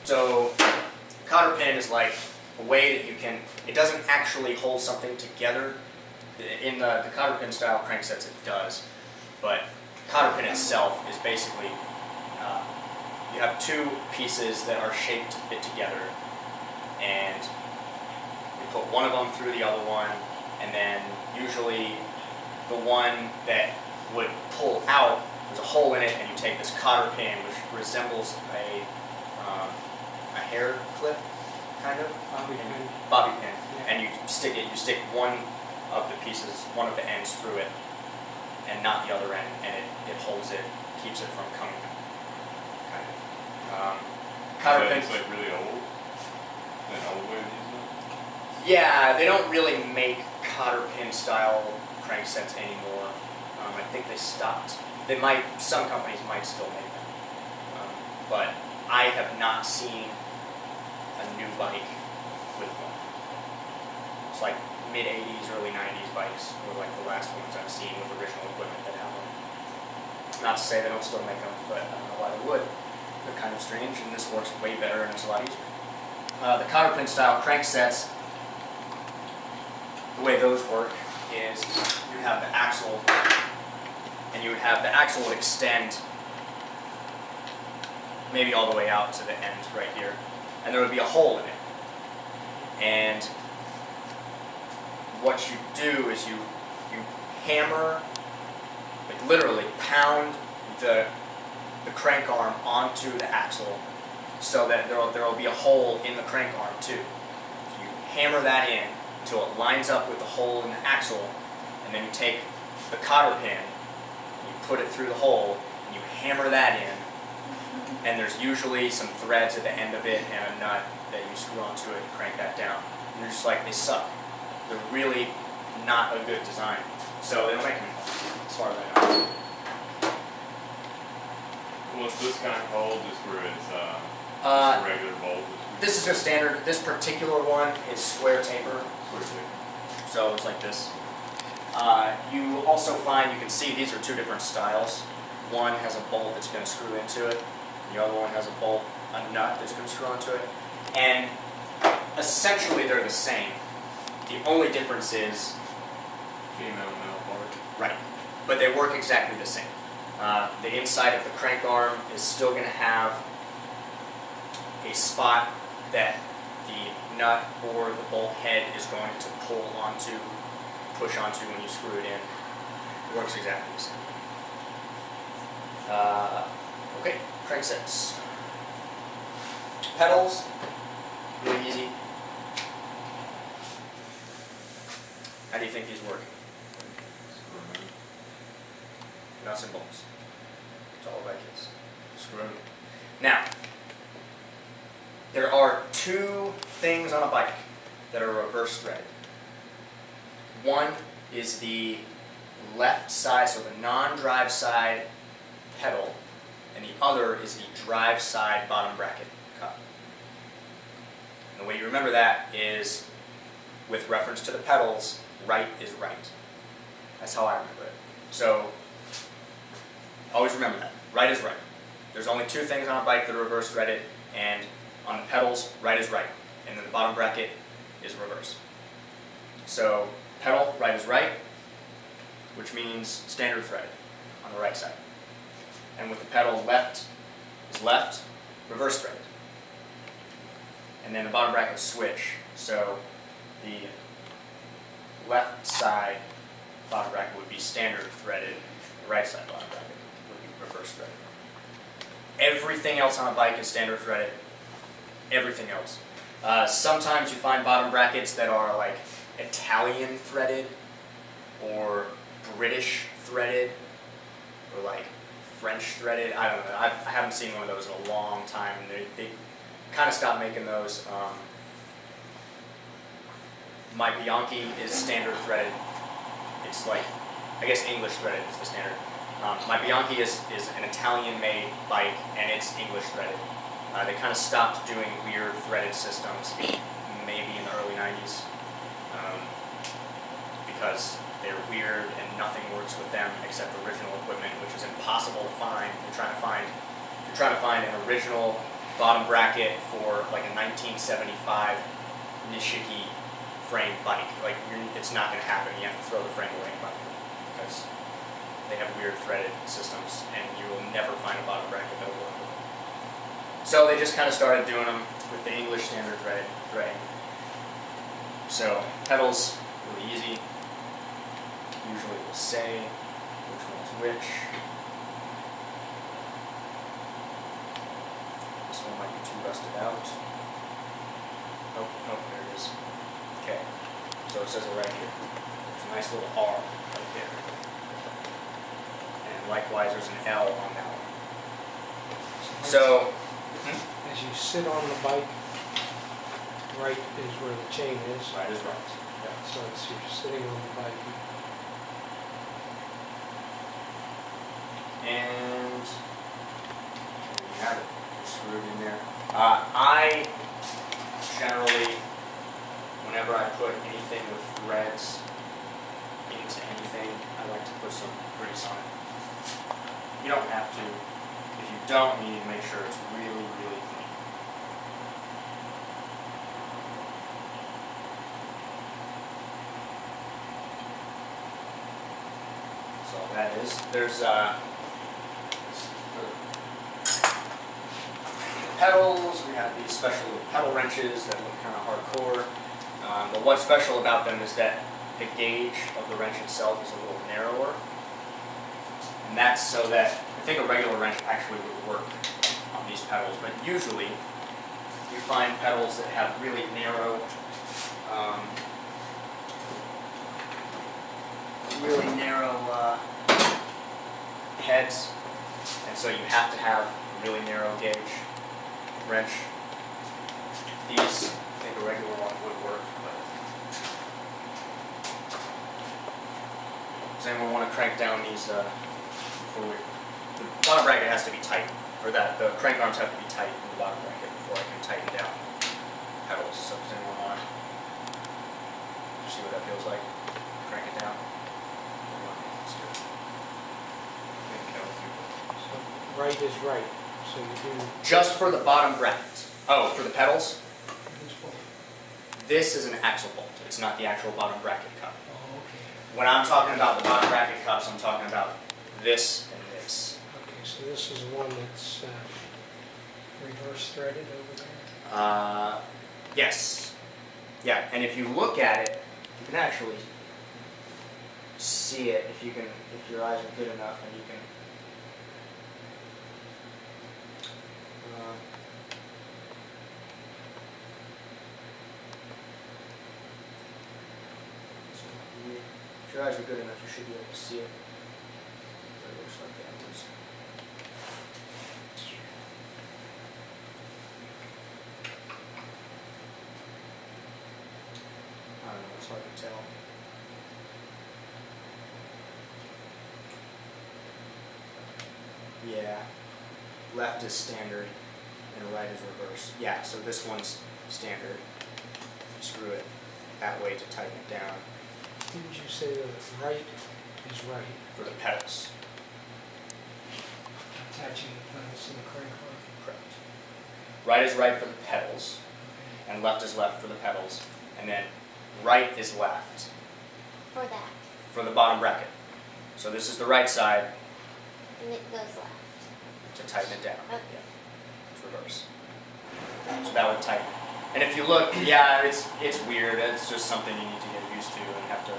So cotter pin is like a way that you can, it doesn't actually hold something together. In the cotter pin style cranksets it does, but cotter pin itself is basically, you have two pieces that are shaped to fit together, and you put one of them through the other one, and then usually the one that would pull out, there's a hole in it, and you take this cotter pin, which resembles a hair clip, kind of, bobby pin, and you stick one of the pieces, one of the ends through it, and not the other end, and it holds it, keeps it from coming out, kind of. Cotter pin. It's like really old. An old way of using it. Yeah, they don't really make cotter pin style cranksets anymore. I think they stopped. They might. Some companies might still make them, but I have not seen a new bike with one. It's like mid 80s, early 90s bikes were like the last ones I've seen with original equipment that have them. Not to say they don't still make them, but I don't know why they would. They're kind of strange, and this works way better and it's a lot easier. The cotter pin style cranksets, the way those work is you have the axle, and you would have the axle would extend maybe all the way out to the end right here, and there would be a hole in it. And what you do is you hammer, like literally pound the crank arm onto the axle so that there will be a hole in the crank arm too. So you hammer that in until it lines up with the hole in the axle, and then you take the cotter pin and you put it through the hole and you hammer that in, and there's usually some threads at the end of it and a nut that you screw onto it and crank that down. And you're just like, they suck. They're really not a good design. So they don't make them anymore, as far as I know. What's this kind of called? Just where it's just a regular bolt? This is just standard. This particular one is square taper. Square taper. So it's like this. You also find, you can see these are two different styles. One has a bolt that's going to screw into it. The other one has a bolt, a nut that's going to screw onto it. And essentially they're the same. The only difference is Female, male part. right, but they work exactly the same. The inside of the crank arm is still going to have a spot that the nut or the bolt head is going to push onto when you screw it in. It works exactly the same. Okay, cranksets. Pedals, really easy. How do you think these work? Nuts and bolts. That's all a bike is. Screw them in. Now, there are two things on a bike that are reverse threaded. One is the left side, so the non-drive side pedal, and the other is the drive side bottom bracket cup. And the way you remember that is with reference to the pedals, right is right. That's how I remember it. So always remember that. Right is right. There's only two things on a bike that are reverse threaded, and on the pedals, right is right. And then the bottom bracket is reverse. So pedal, right is right, which means standard threaded on the right side. And with the pedal, left is left, reverse threaded. And then the bottom bracket switch. So the left side bottom bracket would be standard threaded, the right side bottom bracket would be reverse threaded. Everything else on a bike is standard threaded. Everything else. Sometimes you find bottom brackets that are like Italian threaded or British threaded or like French threaded. I don't know. I haven't seen one of those in a long time. They kind of stopped making those. My Bianchi is standard threaded. It's like, I guess English threaded is the standard. My Bianchi is an Italian-made bike, and it's English threaded. They kind of stopped doing weird threaded systems maybe in the early 90s because they're weird and nothing works with them except original equipment, which is impossible to find. If you're trying to find an original bottom bracket for like a 1975 Nishiki frame bike. Like it's not going to happen. You have to throw the frame away and buy it because they have weird threaded systems, and you will never find a bottom bracket that will work with them. So they just kind of started doing them with the English standard threading. So pedals, really easy. Usually it will say which one's which. This one might be too rusted out. Oh, there it is. Okay, so it says it right here. There's a nice little R right there. And likewise, there's an L on that one. So, as you sit on the bike, right is where the chain is. right is right. Yeah. So it's you're sitting on the bike. And there you have it. It's screwed in there. I generally, whenever I put anything with threads into anything, I like to put some grease on it. You don't have to. If you don't, you need to make sure it's really, really clean. So that is. There's pedals. We have these special pedal wrenches that look kind of hardcore. But what's special about them is that the gauge of the wrench itself is a little narrower. And that's so that, I think a regular wrench actually would work on these pedals, but usually you find pedals that have really narrow, heads, and so you have to have a really narrow gauge wrench. These, I think a regular one would work, but does anyone want to crank down these before we? The bottom bracket has to be tight, or that the crank arms have to be tight in the bottom bracket before I can tighten down pedals. So does anyone want to see what that feels like? Crank it down. Let's do it. So right is right. So you do Just for the bottom bracket. Oh, for the pedals? this one. This is an axle bolt. It's not the actual bottom bracket cup. Oh, okay. When I'm talking about the bottom bracket cups, I'm talking about this and this. Okay, so this is one that's reverse threaded over there. Yes. Yeah, and if you look at it, you can actually see it if your eyes are good enough, and you can. If your eyes are good enough, you should be able to see it. It looks like that is. I don't know, it's hard to tell. Yeah, left is standard and right is reverse. Yeah, so this one's standard. Screw it that way to tighten it down. Didn't you say that right is right? For the pedals. Attaching the pedals to the crank arm? Correct. Right is right for the pedals, and left is left for the pedals, and then right is left For that. for the bottom bracket. So this is the right side And it goes left. to tighten it down. Okay. Yeah. It's reverse. So that would tighten. And if you look, yeah, it's weird. It's just something you need to get used to and have to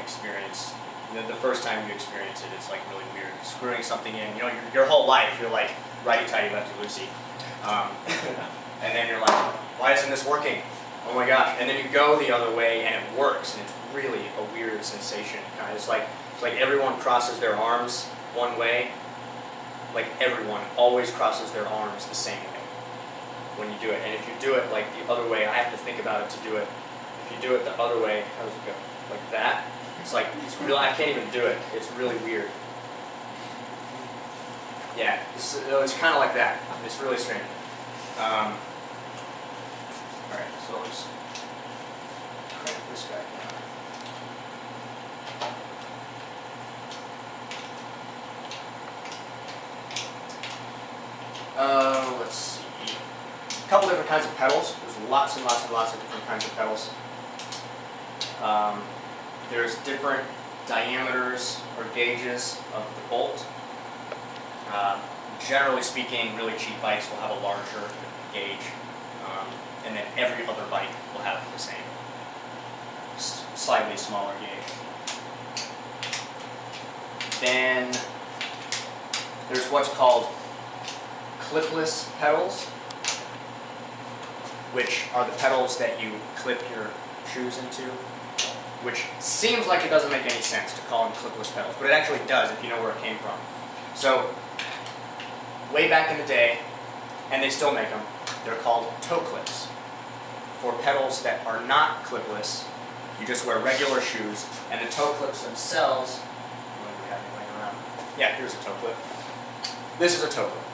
experience. The first time you experience it, it's like really weird. Screwing something in, you know, your whole life you're like righty-tighty, lefty-loosey. And then you're like, why isn't this working? Oh my gosh. And then you go the other way and it works, and it's really a weird sensation. It's like everyone crosses their arms one way. Like everyone always crosses their arms the same way when you do it. And if you do it like the other way, I have to think about it to do it. If you do it the other way, how does it go? Like that? It's like, it's real, I can't even do it. It's really weird. Yeah, it's kind of like that. It's really strange. Alright, so I'll just crank this guy down. Let's see. kinds of pedals. There's lots and lots and lots of different kinds of pedals. There's different diameters or gauges of the bolt. Generally speaking, really cheap bikes will have a larger gauge, and then every other bike will have the same, slightly smaller gauge. Then there's what's called clipless pedals, which are the pedals that you clip your shoes into, which seems like it doesn't make any sense to call them clipless pedals, but it actually does if you know where it came from. So, way back in the day, and they still make them, they're called toe clips. For pedals that are not clipless, you just wear regular shoes, and the toe clips themselves, what do we have laying around? Yeah, here's a toe clip. This is a toe clip,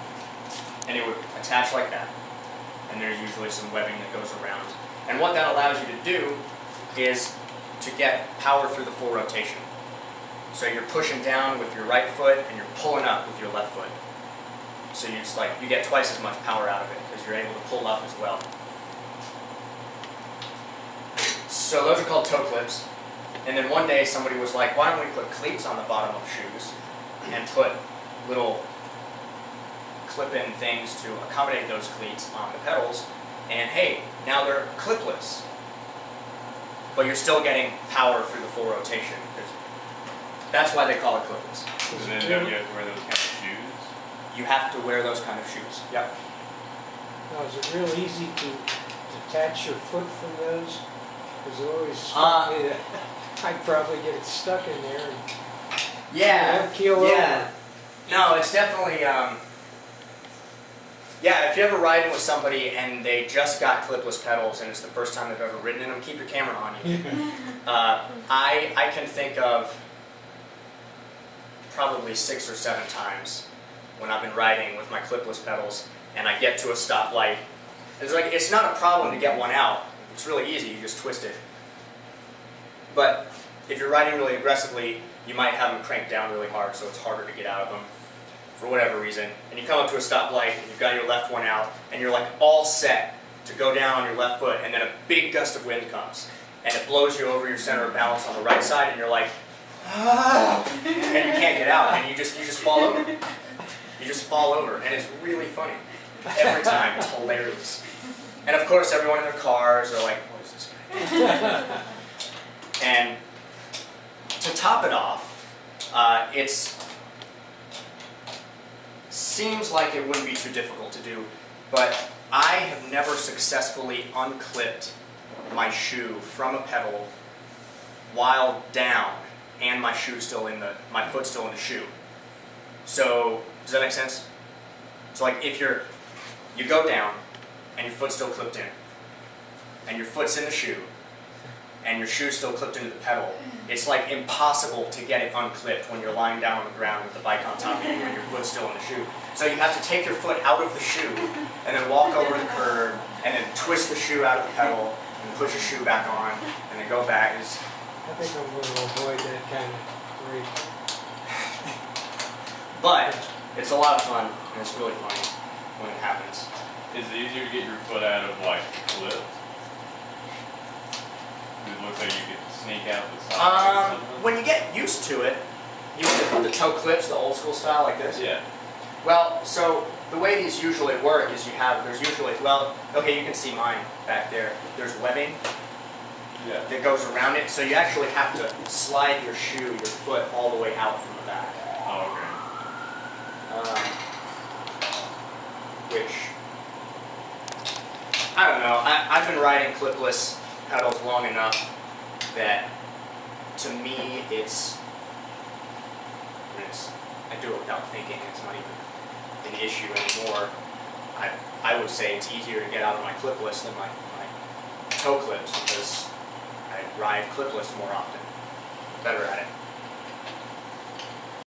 and it would attach like that, and there's usually some webbing that goes around. And what that allows you to do is to get power through the full rotation. So you're pushing down with your right foot, and you're pulling up with your left foot. So you get twice as much power out of it because you're able to pull up as well. So those are called toe clips. And then one day somebody was like, why don't we put cleats on the bottom of shoes and put little clip-in things to accommodate those cleats on the pedals, and hey, now they're clipless. But you're still getting power through the full rotation. That's why they call it clipless. And then don't you have to wear those kind of shoes? You have to wear those kind of shoes. Yep. Now, is it real easy to detach your foot from those? Because it always struck me that I'd probably get it stuck in there and yeah, keel yeah. over. No, it's definitely, yeah, if you're ever riding with somebody and they just got clipless pedals and it's the first time they've ever ridden in them, keep your camera on you. I can think of probably 6 or 7 times when I've been riding with my clipless pedals and I get to a stoplight. It's not a problem to get one out. It's really easy, you just twist it. But if you're riding really aggressively, you might have them cranked down really hard, so it's harder to get out of them for whatever reason. And you come up to a stoplight and you've got your left one out and you're like all set to go down on your left foot, and then a big gust of wind comes and it blows you over your center of balance on the right side, and you're like, ah, and you can't get out, and you just fall over. You just fall over, and it's really funny. Every time, it's hilarious. And of course, everyone in their cars are like, what is this guy doing? And to top it off, seems like it wouldn't be too difficult to do, but I have never successfully unclipped my shoe from a pedal while down and my foot still in the shoe. So, does that make sense? So like if you go down and your foot's still clipped in, and your foot's in the shoe, and your shoe's still clipped into the pedal, it's like impossible to get it unclipped when you're lying down on the ground with the bike on top of you and your foot's still in the shoe. So you have to take your foot out of the shoe, and then walk over the curb, and then twist the shoe out of the pedal, and push the shoe back on, and then go back. I think I'm going to avoid that kind of break. But it's a lot of fun, and it's really funny when it happens. Is it easier to get your foot out of like clip? It looks like you could sneak out the side. When you get used to it, you put the toe clips, the old school style like this. Yeah. Well, so the way these usually work is there's usually, well, okay, you can see mine back there. There's webbing that goes around it, so you actually have to slide your foot all the way out from the back. Oh, okay. Which, I don't know, I've been riding clipless pedals long enough that to me I do it without thinking. It's not even an issue anymore. I would say it's easier to get out of my clipless than my toe clips because I ride clipless more often. Better at it.